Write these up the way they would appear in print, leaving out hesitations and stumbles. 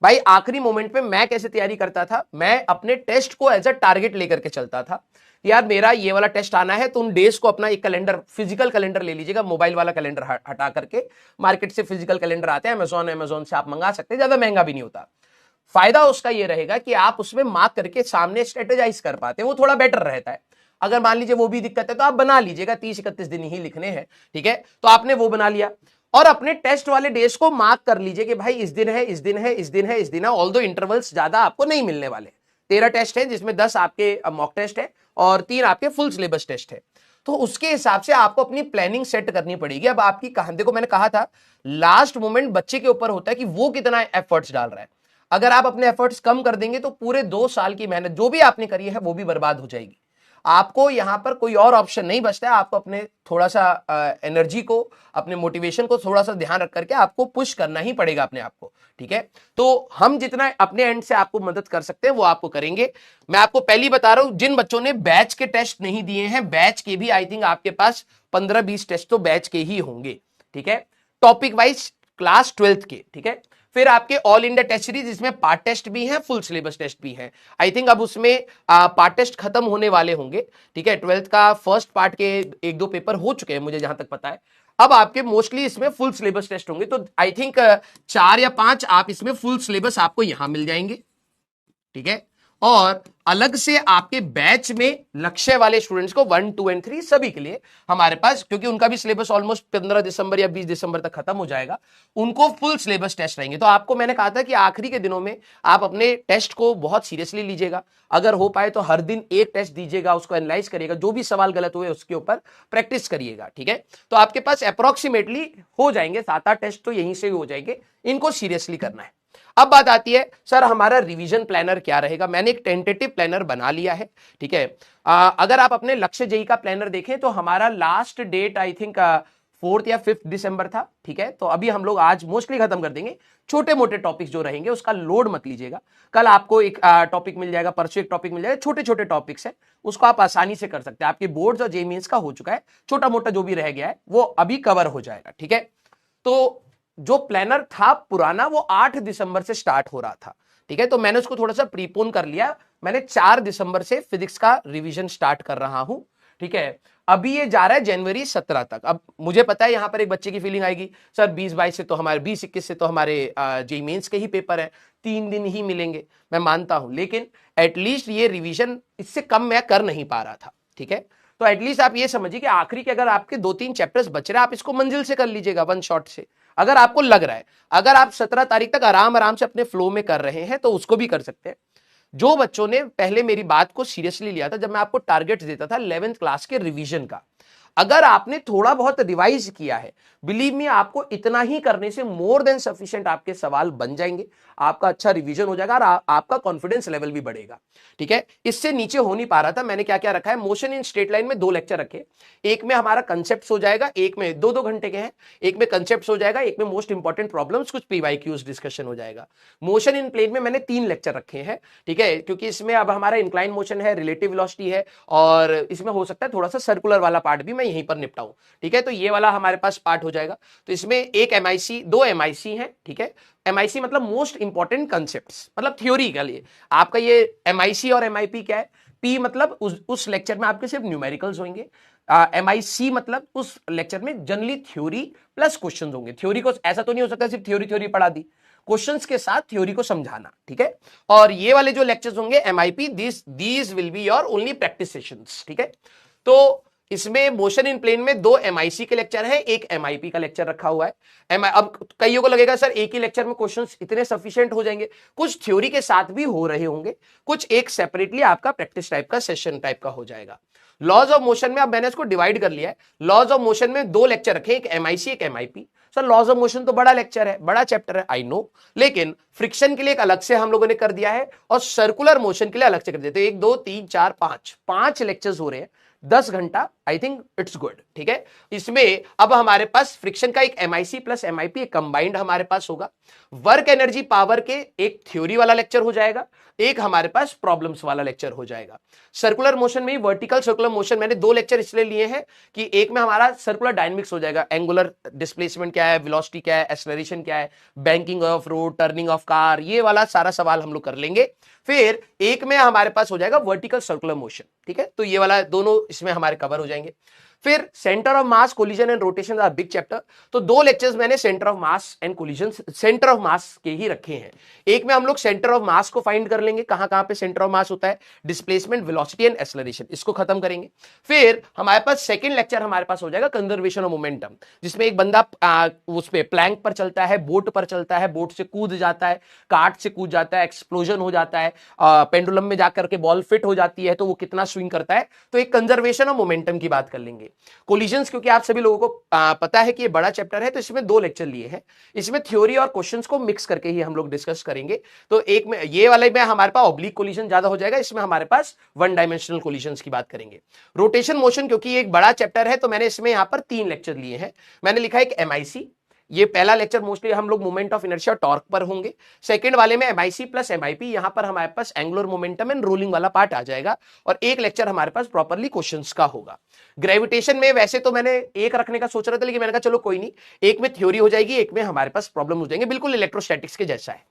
भाई आखिरी मोमेंट पे मैं कैसे तैयारी करता था, मैं अपने टेस्ट को एज अ टारगेट लेकर के चलता था। यार मेरा ये वाला टेस्ट आना है, तो उन डेज को अपना एक कैलेंडर, फिजिकल कैलेंडर ले लीजिएगा, मोबाइल वाला कैलेंडर हटा करके। मार्केट से फिजिकल कैलेंडर आते हैं, अमेजोन से आप मंगा सकते हैं, ज्यादा महंगा भी नहीं होता। फायदा उसका ये रहेगा कि आप उसमें मार्क करके सामने स्ट्रेटेजाइज कर पाते हैं, वो थोड़ा बेटर रहता है। अगर मान लीजिए वो भी दिक्कत है तो आप बना लीजिएगा, 30-31 दिन ही लिखने हैं, ठीक है। तो आपने वो बना लिया और अपने टेस्ट वाले डेज को मार्क कर लीजिए कि भाई इस दिन है, इस दिन है, इस दिन है, इस दिन है। ऑल दो इंटरवल्स ज्यादा आपको नहीं मिलने वाले। 13 टेस्ट है, जिसमें 10 आपके मॉक टेस्ट है और 3 आपके फुल सिलेबस टेस्ट है। तो उसके हिसाब से आपको अपनी प्लानिंग सेट करनी पड़ेगी। अब आपकी कहानी देखो, मैंने कहा था लास्ट मोमेंट बच्चे के ऊपर होता है कि वो कितना एफर्ट्स डाल रहा है। अगर आप अपने एफर्ट्स कम कर देंगे तो पूरे 2 साल की मेहनत जो भी आपने करी है वो भी बर्बाद हो जाएगी। आपको यहां पर कोई और ऑप्शन नहीं बचता है। आपको अपने थोड़ा सा एनर्जी को, अपने मोटिवेशन को थोड़ा सा ध्यान रख करके आपको पुश करना ही पड़ेगा अपने आप को, ठीक है। तो हम जितना अपने एंड से आपको मदद कर सकते हैं वो आपको करेंगे। मैं आपको पहले बता रहा हूं, जिन बच्चों ने बैच के टेस्ट नहीं दिए हैं, बैच के भी आई थिंक आपके पास 15-20 टेस्ट तो बैच के ही होंगे, ठीक है, टॉपिक वाइज क्लास 12th के, ठीक है। फिर आपके ऑल इंडिया टेस्ट सीरीज, इसमें पार्ट टेस्ट भी है, फुल सिलेबस टेस्ट भी है। आई थिंक अब उसमें पार्ट टेस्ट खत्म होने वाले होंगे, ठीक है। 12th का फर्स्ट पार्ट के 1-2 पेपर हो चुके हैं मुझे जहां तक पता है। अब आपके मोस्टली इसमें फुल सिलेबस टेस्ट होंगे, तो आई थिंक 4 या 5 आप इसमें फुल सिलेबस आपको यहां मिल जाएंगे, ठीक है। और अलग से आपके बैच में लक्ष्य वाले स्टूडेंट्स को 1, 2 एंड 3 सभी के लिए हमारे पास, क्योंकि उनका भी सिलेबस ऑलमोस्ट 15 दिसंबर या 20 दिसंबर तक खत्म हो जाएगा, उनको फुल सिलेबस टेस्ट रहेंगे। तो आपको मैंने कहा था कि आखिरी के दिनों में आप अपने टेस्ट को बहुत सीरियसली लीजिएगा। अगर हो पाए तो हर दिन एक टेस्ट दीजिएगा, उसको एनालाइज करिएगा, जो भी सवाल गलत हुए उसके ऊपर प्रैक्टिस करिएगा, ठीक है। तो आपके पास अप्रोक्सीमेटली हो जाएंगे 7-8 टेस्ट, तो यहीं से हो जाएंगे। इनको सीरियसली करना है। अब बात आती है सर हमारा रिवीजन प्लानर क्या रहेगा। मैंने एक टेंटेटिव प्लानर बना लिया है, ठीक है। अगर आप अपने लक्ष्य जेई का प्लानर देखें तो हमारा लास्ट डेट आई थिंक 4 या 5 दिसंबर था, ठीक है। तो अभी हम लोग आज मोस्टली खत्म कर देंगे। छोटे मोटे टॉपिक्स जो रहेंगे उसका लोड मत लीजिएगा। कल आपको एक टॉपिक मिल जाएगा, परसों एक टॉपिक मिल जाएगा। छोटे छोटे टॉपिक्स है, उसको आप आसानी से कर सकते हैं। आपके बोर्ड्स और जेईई मेंस का हो चुका है, छोटा मोटा जो भी रह गया है वो अभी कवर हो जाएगा, ठीक है। तो जो प्लानर था पुराना वो 8 दिसंबर से स्टार्ट हो रहा था, ठीक है। तो मैंने उसको थोड़ा सा प्रीपोन कर लिया। मैंने 4 दिसंबर से फिजिक्स का रिवीजन स्टार्ट कर रहा हूं, ठीक है। अभी ये जा रहा है जनवरी 17 तक। अब मुझे पता है यहां पर एक बच्चे की फीलिंग आएगी, सर 20-22 से तो हमारे 20-21 से तो हमारे जेईई मेंस के ही पेपर है, 3 दिन ही मिलेंगे। मैं मानता हूं, लेकिन एटलीस्ट ये रिवीजन इससे कम मैं कर नहीं पा रहा था, ठीक है। तो एटलीस्ट आप ये समझिए कि आखिरी के अगर आपके 2-3 चैप्टर्स बच रहे हैं, आप इसको मंजिल से कर लीजिएगा, वन शॉट से। अगर आपको लग रहा है, अगर आप 17 तारीख तक आराम आराम से अपने फ्लो में कर रहे हैं तो उसको भी कर सकते हैं। जो बच्चों ने पहले मेरी बात को सीरियसली लिया था, जब मैं आपको टारगेट देता था 11th क्लास के रिवीजन का, अगर आपने थोड़ा बहुत रिवाइज किया है, बिलीव मी आपको इतना ही करने से मोर देन सफिशिएंट आपके सवाल बन जाएंगे, आपका अच्छा रिवीजन हो जाएगा और आपका कॉन्फिडेंस लेवल भी बढ़ेगा, ठीक है। इससे नीचे हो नहीं पा रहा था। मैंने क्या क्या रखा है, मोशन इन स्ट्रेट लाइन में 2 लेक्चर रखे। एक में हमारा कंसेप्ट हो जाएगा, एक में 2-2 घंटे के हैं, एक में कंसेप्ट हो जाएगा, एक में मोस्ट इंपॉर्टेंट प्रॉब्लम्स, कुछ पीवाईक्यूज डिस्कशन हो जाएगा। मोशन इन प्लेन में मैंने 3 लेक्चर रखे हैं, ठीक है, क्योंकि इसमें अब हमारा इंक्लाइन मोशन है, रिलेटिव वेलोसिटी है, और इसमें हो सकता है थोड़ा सा सर्कुलर वाला पार्ट भी मैं यहीं पर निपटाऊं, ठीक है। तो ये वाला हमारे पास पार्ट हो जाएगा। तो इसमें एक एमआईसी, 2 एमआईसी हैं, ठीक है। एमआईसी मतलब मोस्ट इंपॉर्टेंट कंसेप्ट्स, मतलब थ्योरी के लिए आपका ये एमआईसी। और एमआईपी क्या है, पी मतलब उस लेक्चर में आपके सिर्फ न्यूमेरिकल्स होंगे, एमआईसी मतलब उस लेक्चर में जनरली थ्योरी प्लस क्वेश्चंस होंगे। थ्योरी को ऐसा तो नहीं हो सकता सिर्फ थ्योरी पढ़ा दी, क्वेश्चंस के साथ थ्योरी को समझाना, ठीक है। और ये वाले जो लेक्चर्स होंगे MIP, these will be your only practice sessions, ठीक है। तो इसमें मोशन इन प्लेन में 2 एमआईसी के लेक्चर हैं, एक एमआईपी का लेक्चर रखा हुआ है। अब कईयों को लगेगा सर एक ही लेक्चर में क्वेश्चंस इतने सफिशिएंट हो जाएंगे। कुछ थ्योरी के साथ भी हो रहे होंगे, कुछ एक सेपरेटली आपका प्रैक्टिस टाइप का सेशन टाइप का हो जाएगा। लॉज ऑफ मोशन में अब मैंने इसको डिवाइड कर लिया है। लॉज ऑफ मोशन में 2 लेक्चर रखे, एक एमआईसी एक MIP. Sir laws of motion तो बड़ा लेक्चर है, बड़ा चैप्टर है, आई नो, लेकिन फ्रिक्शन के लिए एक अलग से हम लोगों ने कर दिया है और सर्कुलर मोशन के लिए अलग से कर दिया। तो 1 2 3 4 5 लेक्चर्स हो रहे हैं, 10 घंटा आई थिंक इट्स गुड, ठीक है। इसमें अब हमारे पास फ्रिक्शन का एक एमआईसी प्लस एमआईपी कंबाइंड हमारे पास होगा। वर्क एनर्जी पावर के एक थ्योरी वाला लेक्चर हो जाएगा, एक हमारे पास प्रॉब्लम्स वाला लेक्चर हो जाएगा। सर्कुलर मोशन में वर्टिकल सर्कुलर मोशन मैंने 2 लेक्चर इसलिए लिए हैं कि एक में हमारा सर्कुलर डायनेमिक्स हो जाएगा, एंगुलर डिस्प्लेसमेंट क्या है, वेलोसिटी क्या है, एक्सेलरेशन क्या है, banking of road, turning of car, ये वाला सारा सवाल हम लोग कर लेंगे। फिर एक में हमारे पास हो जाएगा वर्टिकल सर्कुलर मोशन, ठीक है, तो ये वाला दोनों इसमें हमारे कवर हो जाएंगे। फिर centre of mass, collision and rotation are big chapter, तो 2 लेक्चर्स मैंने centre of mass and collision, centre of mass के ही रखे हैं। एक में हम लोग सेंटर ऑफ मास को फाइंड कर लेंगे, कहां कहां पे सेंटर ऑफ मास होता है, डिस्प्लेसमेंट, वेलोसिटी एंड एक्सेलरेशन, इसको खत्म करेंगे। फिर हमारे पास सेकंड लेक्चर हमारे पास हो जाएगा कंजर्वेशन ऑफ मोमेंटम, जिसमें एक बंदा उस पे प्लैंक पर चलता है, बोट पर चलता है, बोट से कूद जाता है, कार्ट से कूद जाता है, एक्सप्लोजन हो जाता है, पेंडुलम में जाकर के बॉल फिट हो जाती है, तो वो कितना स्विंग करता है, तो एक कंजर्वेशन ऑफ मोमेंटम की बात कर लेंगे। कोलिजन्स, क्योंकि आप सभी लोगों को पता है कि ये बड़ा चैप्टर है, तो इसमें 2 लेक्चर लिए हैं, इसमें थ्योरी और क्वेश्चंस को मिक्स करके ही हम लोग डिस्कस करेंगे। तो एक में ये वाले में हमारे पास ऑब्लिक कोलिजन ज्यादा हो जाएगा, इसमें हमारे पास वन डायमेंशनल कोलिजन्स की बात करेंगे। रोटेशन मोशन, क्योंकि एक बड़ा चैप्टर है, तो मैंने इसमें यहां पर 3 लेक्चर लिए हैं। मैंने लिखा है एक एमआईसी, ये पहला लेक्चर मोस्टली हम लोग मोमेंट ऑफ इनर्शिया टॉर्क पर होंगे। सेकंड वाले में एमआईसी प्लस एमआईपी, यहां पर हमारे पास एंगुलर मोमेंटम एंड रोलिंग वाला पार्ट आ जाएगा, और एक लेक्चर हमारे पास प्रॉपर्ली क्वेश्चंस का होगा। ग्रेविटेशन में वैसे तो मैंने एक रखने का सोच रहा था, लेकिन मैंने कहा चलो कोई नहीं, एक में थ्योरी हो जाएगी, एक में हमारे पास प्रॉब्लम हो जाएंगे, बिल्कुल इलेक्ट्रोस्टैटिक्स के जैसा है।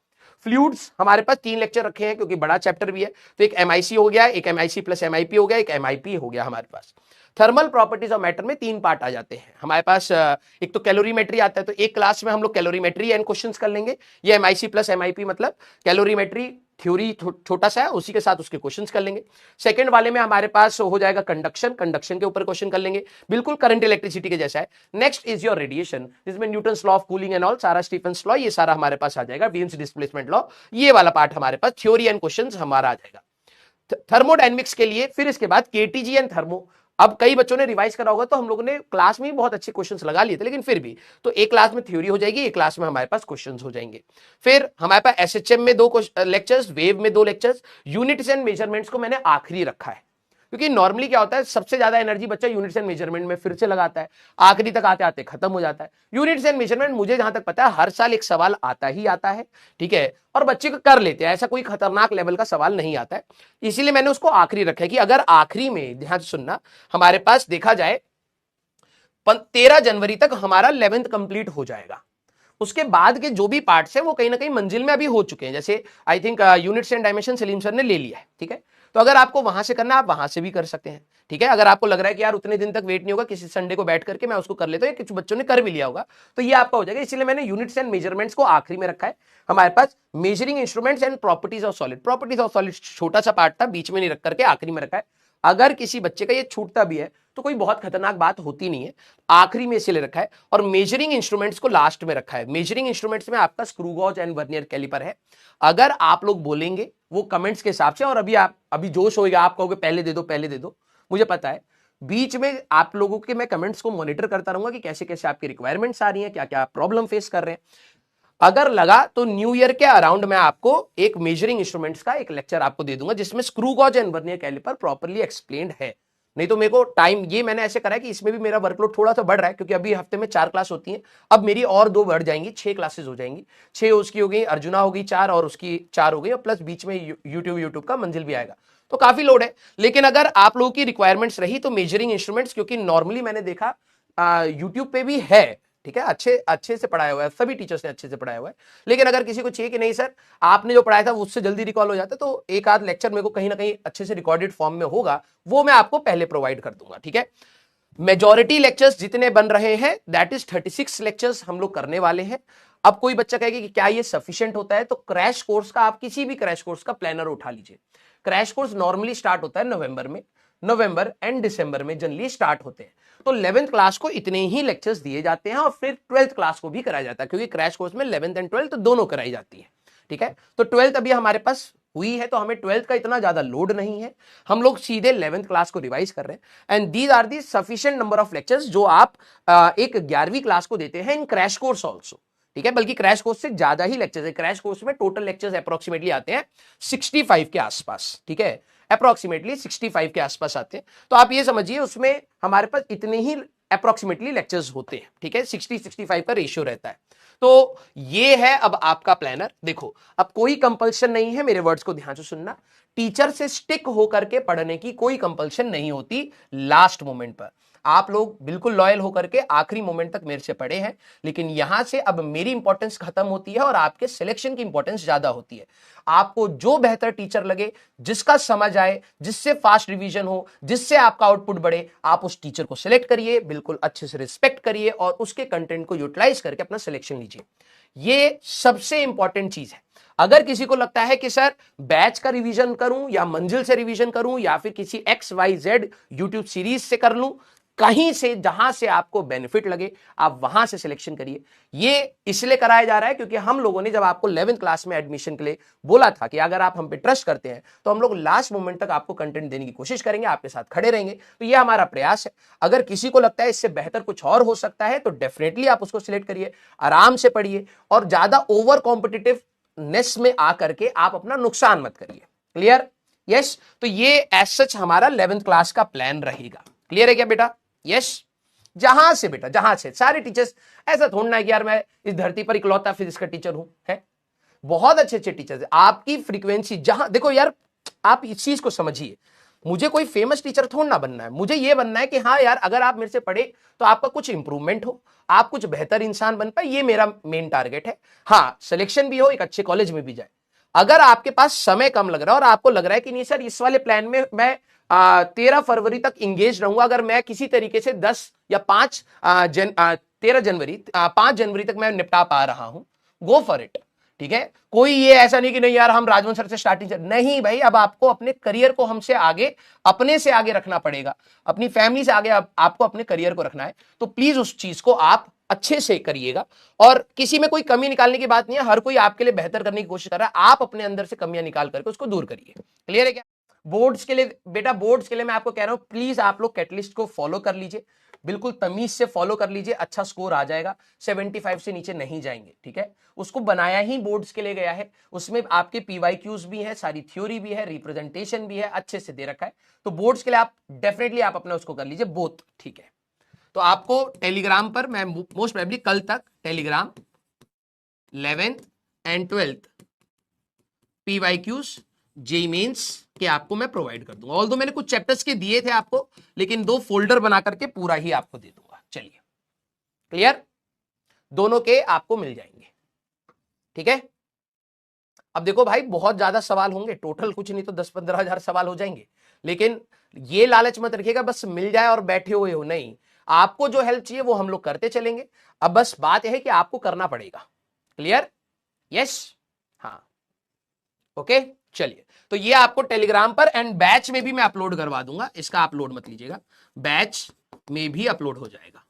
फ्लूइड्स हमारे पास 3 लेक्चर रखे हैं, क्योंकि बड़ा चैप्टर भी है, तो एक एमआईसी हो गया, एक एमआईसी प्लस एमआईपी हो गया, एक एमआईपी हो गया हमारे पास। थर्मल प्रॉपर्टीज ऑफ मैटर में 3 पार्ट आ जाते हैं हमारे पास। एक तो कैलोरीमेट्री आता है, तो एक क्लास में हम लोग कैलोरीमेट्री एंड क्वेश्चंस कर लेंगे। ये एमआईसी प्लस एमआईपी मतलब कैलोरीमेट्री थ्योरी छोटा सा है, उसी के साथ उसके क्वेश्चंस कर लेंगे। सेकंड वाले में हमारे पास हो जाएगा कंडक्शन, कंडक्शन के ऊपर क्वेश्चन कर लेंगे, बिल्कुल करंट इलेक्ट्रिसिटी के जैसा है। नेक्स्ट इज योर रेडिएशन, जिसमें Newton's law of cooling and all, सारा स्टीफन्स लॉ, ये सारा हमारे पास आ जाएगा। वीन्स डिस्प्लेसमेंट लॉ, ये वाला पार्ट हमारे पास थ्योरी एंड क्वेश्चंस हमारा आ जाएगा। थर्मोडायनेमिक्स के लिए फिर इसके बाद केटीजी एंड थर्मो। अब कई बच्चों ने रिवाइज करा होगा, तो हम लोगों ने क्लास में बहुत अच्छे क्वेश्चंस लगा लिए थे, लेकिन फिर भी तो एक क्लास में थ्योरी हो जाएगी, एक क्लास में हमारे पास क्वेश्चंस हो जाएंगे। फिर हमारे पास एसएचएम में 2 लेक्चर्स, वेव में 2 लेक्चर्स, यूनिट्स एंड मेजरमेंट्स को मैंने आखिरी रखा है, क्योंकि नॉर्मली क्या होता है, सबसे ज्यादा एनर्जी बच्चा यूनिट्स एंड मेजरमेंट में फिर से लगाता है, आखिरी तक आते आते खत्म हो जाता है। यूनिट्स एंड मेजरमेंट मुझे जहां तक पता है हर साल एक सवाल आता ही आता है, ठीक है, और बच्चे को कर लेते हैं, ऐसा कोई खतरनाक लेवल का सवाल नहीं आता है, इसीलिए मैंने उसको आखिरी रखा है कि अगर आखिरी में, ध्यान से सुनना, हमारे पास देखा जाए 13 जनवरी तक हमारा 11th कंप्लीट हो जाएगा, उसके बाद के जो भी पार्ट्स हैं वो कहीं ना कहीं मंजिल में अभी हो चुके हैं। जैसे I think units and dimension Salim sir ने ले लिया है, ठीक है, तो अगर आपको वहां से करना, आप वहां से भी कर सकते हैं, ठीक है। अगर आपको लग रहा है कि यार उतने दिन तक वेट नहीं होगा, किसी संडे को बैठ करके मैं उसको कर लेता हूं, कुछ बच्चों ने कर भी लिया होगा, तो ये आपका हो जाएगा। इसलिए मैंने यूनिट्स एंड मेजरमेंट्स को आखिरी में रखा है। हमारे पास measuring instruments and properties of solid, properties of solid छोटा सा पार्ट था, बीच में नहीं रख करके आखिरी में रखा है। अगर किसी बच्चे का ये छूटता भी है तो कोई बहुत खतरनाक बात होती नहीं है, आखिरी में इसीलिए रखा है। और मेजरिंग इंस्ट्रूमेंट्स को लास्ट में रखा है। मेजरिंग इंस्ट्रूमेंट्स में आपका screw gauge and vernier caliper है। अगर आप लोग बोलेंगे वो कमेंट्स के हिसाब से, और अभी जोश होगा, आप कहोगे पहले दे दो पहले दे दो, मुझे पता है, बीच में आप लोगों के मैं कमेंट्स को मॉनिटर करता रहूंगा कि कैसे कैसे आपकी रिक्वायरमेंट्स आ रही हैं, क्या क्या प्रॉब्लम फेस कर रहे हैं। अगर लगा तो न्यू ईयर के अराउंड में आपको एक मेजरिंग इंस्ट्रूमेंट्स का एक लेक्चर आपको दे दूंगा, जिसमें screw gauge and vernier caliper properly explained है। नहीं तो मेरे को टाइम, ये मैंने ऐसे करा है कि इसमें भी मेरा वर्कलोड थोड़ा सा बढ़ रहा है, क्योंकि अभी हफ्ते में 4 क्लास होती हैं, अब मेरी और 2 बढ़ जाएंगी, 6 क्लासेस हो जाएंगी। 6 उसकी हो गई, अर्जुना हो गई 4, और उसकी 4 हो गई, और प्लस बीच में यूट्यूब का मंजिल भी आएगा, तो काफी लोड है। लेकिन अगर आप लोगों की रिक्वायरमेंट्स रही तो मेजरिंग इंस्ट्रूमेंट्स, क्योंकि नॉर्मली मैंने देखा यूट्यूब पे भी है, ठीक है, अच्छे से पढ़ाया हुआ है, सभी टीचर्स ने अच्छे से पढ़ाया हुआ है। लेकिन अगर किसी को चाहिए कि नहीं सर आपने जो पढ़ाया था उससे जल्दी रिकॉल हो जाता है, तो एक आध लेक्चर मेरे को कहीं ना कहीं अच्छे से रिकॉर्डेड फॉर्म में होगा, वो मैं आपको पहले प्रोवाइड कर दूंगा, ठीक है। मेजॉरिटी लेक्चर्स जितने बन रहे हैं, दैट इज 36 लेक्चर्स हम लोग करने वाले हैं। अब कोई बच्चा कहेगा कि क्या ये सफिशिएंट होता है, तो क्रैश कोर्स का, आप किसी भी क्रैश कोर्स का प्लानर उठा लीजिए। क्रैश कोर्स नॉर्मली स्टार्ट होता है नवंबर एंड दिसंबर में जनरली स्टार्ट होते हैं। तो 11th क्लास को इतने ही लेक्चर्स दिए जाते हैं, और फिर 12th क्लास को भी कराया जाता है, क्योंकि क्रैश कोर्स में 11th एंड 12th दोनों कराई जाती है, ठीक है। तो 12th अभी हमारे पास हुई है, तो हमें 12th का इतना ज्यादा लोड नहीं है, हम लोग सीधे 11th क्लास को रिवाइज कर रहे हैं। And these are the sufficient number of lectures जो आप एक 11वीं क्लास को देते हैं इन क्रैश कोर्स ऑल्सो, ठीक है। बल्कि क्रैश कोर्स से ज्यादा ही लेक्चर्स है। क्रैश कोर्स में टोटल लेक्चर्स अप्रोक्सीमेटली आते हैं 65 के आसपास, ठीक है। अप्रोक्सीमेटली 65 के आसपास आते हैं। तो आप ये समझिए उसमें हमारे पास इतने ही अप्रोक्सीमेटली लेक्चर्स होते हैं, ठीक है, 60-65 का रेशियो रहता है। तो ये है अब आपका प्लानर। देखो अब कोई कंपल्शन नहीं है, मेरे वर्ड्स को ध्यान से सुनना, टीचर से स्टिक होकर के पढ़ने की कोई कंपल्शन नहीं होती लास्ट मोमेंट पर। आप लोग बिल्कुल लॉयल होकर के आखिरी मोमेंट तक मेरे से पढ़े हैं, लेकिन यहां से अब मेरी इंपॉर्टेंस खत्म होती है और आपके सिलेक्शन की इंपॉर्टेंस ज्यादा होती है। आपको जो बेहतर टीचर लगे, जिसका समझ आए, जिससे फास्ट रिवीजन हो, जिससे आपका आउटपुट बढ़े, आप उस टीचर को सिलेक्ट करिए, बिल्कुल अच्छे से रिस्पेक्ट करिए और उसके कंटेंट को यूटिलाइज करके अपना सिलेक्शन लीजिए। ये सबसे इंपॉर्टेंट चीज है। अगर किसी को लगता है कि सर बैच का रिवीजन करूं या मंजिल से रिवीजन करूं या फिर किसी XYZ यूट्यूब सीरीज से कर लूं, कहीं से जहां से आपको बेनिफिट लगे आप वहां से सिलेक्शन करिए। ये इसलिए कराया जा रहा है क्योंकि हम लोगों ने जब आपको 11th क्लास में एडमिशन के लिए बोला था कि अगर आप हम पे ट्रस्ट करते हैं तो हम लोग लास्ट मोमेंट तक आपको कंटेंट देने की कोशिश करेंगे, आपके साथ खड़े रहेंगे। तो ये हमारा प्रयास है। अगर किसी को लगता है इससे बेहतर कुछ और हो सकता है तो डेफिनेटली आप उसको सिलेक्ट करिए, आराम से पढ़िए और ज्यादा ओवर कॉम्पिटिटिवनेस में आकर के आप अपना नुकसान मत करिए। क्लियर? यस। तो ये एज सच हमारा 11th क्लास का प्लान रहेगा। क्लियर है क्या बेटा? यस। जहां से बेटा, जहां से सारे टीचर्स, ऐसा थोड़ा ना कि यार मैं इस धरती पर इकलौता फिजिक्स का टीचर हूं, है बहुत अच्छे अच्छे टीचर्स हैं। आपकी फ्रीक्वेंसी जहां देखो यार, आप इस चीज को समझिए, मुझे कोई फेमस टीचर थोड़ा ना बनना है, मुझे यह बनना है कि हाँ यार अगर आप मेरे से पढ़े तो आपका कुछ इंप्रूवमेंट हो, आप कुछ बेहतर इंसान बन पाए, ये मेरा मेन टारगेट है। हाँ, सिलेक्शन भी हो, एक अच्छे कॉलेज में भी जाए। अगर आपके पास समय कम लग रहा है और आपको लग रहा है कि नहीं सर इस वाले प्लान में मैं 13 फरवरी तक इंगेज रहूंगा, अगर मैं किसी तरीके से 10 या 13 जनवरी 5 जनवरी तक मैं निपटा पा रहा हूं, गो फॉर इट। ठीक है, कोई ये ऐसा नहीं कि नहीं यार हम राजवंश सर से स्टार्टिंग नहीं भाई, अब आपको अपने करियर को हमसे आगे, अपने से आगे रखना पड़ेगा, अपनी फैमिली से आगे आपको अपने करियर को रखना है। तो प्लीज उस चीज को आप अच्छे से करिएगा और किसी में कोई कमी निकालने की बात नहीं है, हर कोई आपके लिए बेहतर करने की कोशिश कर रहा है, आप अपने अंदर से कमियां निकाल करके उसको दूर करिए। क्लियर है क्या? बोर्ड्स के लिए बेटा, बोर्ड्स के लिए मैं आपको कह रहा हूं प्लीज आप लोग कैटलिस्ट को फॉलो कर लीजिए, बिल्कुल तमीज से फॉलो कर लीजिए, अच्छा स्कोर आ जाएगा, 75 से नीचे नहीं जाएंगे। ठीक है, उसको बनाया ही बोर्ड्स के लिए गया है, उसमें आपके PYQs भी है, सारी थ्योरी भी है, रिप्रेजेंटेशन भी है, अच्छे से दे रखा है। तो बोर्ड्स के लिए आप डेफिनेटली आप अपना उसको कर लीजिए बोथ। ठीक है, तो आपको टेलीग्राम पर मैं मोस्ट प्रोबेबली कल तक Telegram 11th and 12th PYQs JEE mains के आपको मैं प्रोवाइड कर दूंगा। ऑल्दो मैंने कुछ चैप्टर्स के दिए थे आपको, लेकिन 2 फोल्डर बना करके पूरा ही आपको दे दूंगा। चलिए, क्लियर? दोनों के आपको मिल जाएंगे। ठीक है, अब देखो भाई बहुत ज्यादा सवाल होंगे, टोटल कुछ नहीं तो 10-15 हजार सवाल हो जाएंगे, लेकिन ये लालच मत रखिएगा बस मिल जाए और बैठे हुए हो, नहीं, आपको जो हेल्प चाहिए वो हम लोग करते चलेंगे। अब बस बात यह है कि आपको करना पड़ेगा। क्लियर? यस। हाँ, ओके, चलिए, तो ये आपको टेलीग्राम पर एंड बैच में भी मैं अपलोड करवा दूंगा, इसका आप लोड मत लीजिएगा, बैच में भी अपलोड हो जाएगा।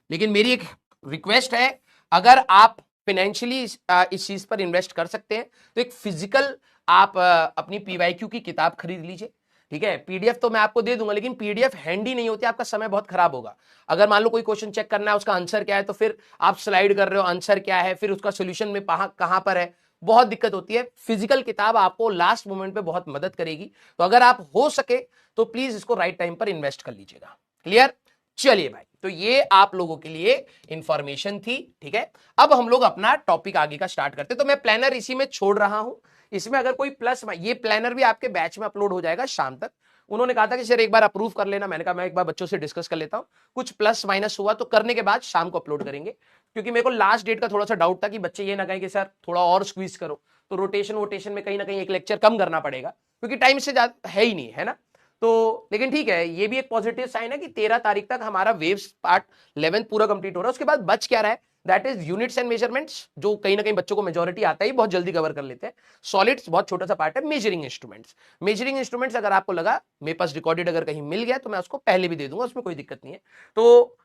लेकिन मेरी एक रिक्वेस्ट है, अगर आप फाइनेंशियली इस चीज पर इन्वेस्ट कर सकते हैं तो एक फिजिकल आप अपनी PYQ की किताब खरीद लीजिए। ठीक है, PDF तो मैं आपको दे दूंगा, लेकिन PDF हैंडी नहीं होती, आपका समय बहुत खराब होगा। अगर मान लो कोई क्वेश्चन चेक करना है, उसका आंसर क्या है, तो फिर आप स्लाइड कर रहे हो, आंसर क्या है, फिर उसका सोल्यूशन में कहां पर है, बहुत दिक्कत होती है। फिजिकल किताब आपको लास्ट मोमेंट पे बहुत मदद करेगी। तो अगर आप हो सके तो प्लीज इसको राइट टाइम पर इन्वेस्ट कर लीजिएगा। क्लियर? चलिए भाई, तो ये आप लोगों के लिए इंफॉर्मेशन थी। ठीक है, अब हम लोग अपना टॉपिक आगे का स्टार्ट करते हैं। तो मैं प्लानर इसी में छोड़ रहा हूं, इसमें अगर कोई प्लस, ये प्लानर भी आपके बैच में अपलोड हो जाएगा शाम तक। उन्होंने कहा था कि सर एक बार अप्रूव कर लेना, मैंने कहा मैं एक बार बच्चों से डिस्कस कर लेता हूं, कुछ प्लस माइनस हुआ तो करने के बाद शाम को अपलोड करेंगे, क्योंकि मेरे को लास्ट डेट का थोड़ा सा डाउट था कि बच्चे ये ना कहें कि सर थोड़ा और स्क्वीज करो, तो रोटेशन वोटेशन में कहीं ना कहीं एक लेक्चर कम करना पड़ेगा, क्योंकि टाइम से ज्यादा है ही नहीं, है ना। तो लेकिन ठीक है, ये भी एक पॉजिटिव साइन है कि 13 तारीख तक हमारा वेव्स पार्ट 11 पूरा कंप्लीट हो रहा है। उसके बाद बच क्या रहा है, that is units and measurements, जो कहीं ना कहीं बच्चों को मेजोरिटी आता ही, बहुत जल्दी कवर कर लेते हैं। सॉलिड्स बहुत छोटा सा पार्ट है। मेजरिंग इंस्ट्रूमेंट्स, मेजरिंग इंस्ट्रूमेंट्स अगर आपको लगा मेरे पास रिकॉर्डेड अगर कहीं मिल गया तो मैं उसको पहले भी दे दूंगा, उसमें कोई दिक्कत नहीं है। तो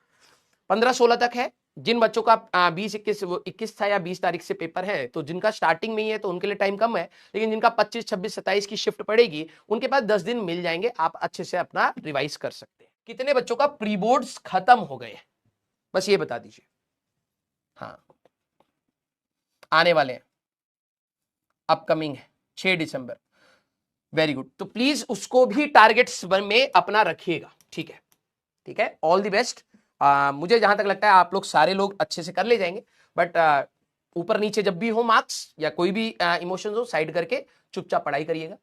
15-16 तक है। जिन बच्चों का 20-21 था या 20 तारीख से पेपर है, तो जिनका स्टार्टिंग में ही है तो उनके लिए टाइम कम है, लेकिन जिनका 25, 26, 27 की शिफ्ट पड़ेगी उनके पास 10 दिन मिल जाएंगे, आप अच्छे से अपना रिवाइज कर सकते हैं। कितने बच्चों का प्री बोर्ड्स खत्म हो गए, बस ये बता दीजिए। हाँ, आने वाले हैं। अपकमिंग है 6 दिसंबर। वेरी गुड, तो प्लीज उसको भी टारगेट्स में अपना रखिएगा, ठीक है, ठीक है, ऑल द बेस्ट। मुझे जहां तक लगता है आप लोग सारे लोग अच्छे से कर ले जाएंगे, बट ऊपर नीचे जब भी हो मार्क्स या कोई भी इमोशंस हो, साइड करके चुपचाप पढ़ाई करिएगा।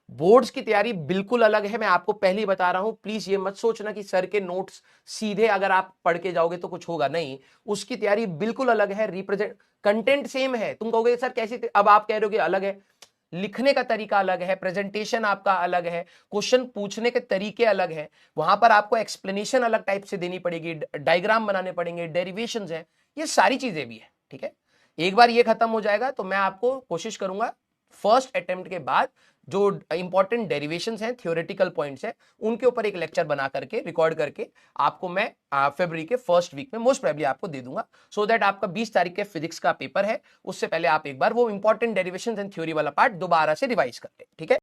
बोर्ड्स की तैयारी बिल्कुल अलग है, मैं आपको पहले ही बता रहा हूं, प्लीज ये मत सोचना कि सर के नोट्स सीधे अगर आप पढ़ के जाओगे तो कुछ होगा, नहीं, उसकी तैयारी बिल्कुल अलग है। रिप्रेजेंट कंटेंट सेम है, तुम कहोगे सर कैसी, अब आप कह रहे हो कि अलग है, लिखने का तरीका अलग है, प्रेजेंटेशन आपका अलग है, क्वेश्चन पूछने के तरीके अलग है, वहां पर आपको एक्सप्लेनेशन अलग टाइप से देनी पड़ेगी, डायग्राम बनाने पड़ेंगे, डेरिवेशंस है, ये सारी चीजें भी है, ठीक है। एक बार ये खत्म हो जाएगा तो मैं आपको कोशिश करूंगा फर्स्ट अटेम्प्ट के बाद जो इंपॉर्टेंट डेरिवेशंस हैं, थ्योरेटिकल पॉइंट्स हैं, उनके ऊपर एक लेक्चर बना करके रिकॉर्ड करके आपको मैं फरवरी के फर्स्ट वीक में मोस्ट प्रोबेबली आपको दे दूंगा, सो दैट आपका 20 तारीख के फिजिक्स का पेपर है, उससे पहले आप एक बार वो इंपॉर्टेंट डेरिवेशंस एंड थ्योरी वाला पार्ट दोबारा से रिवाइज कर ले, ठीक है।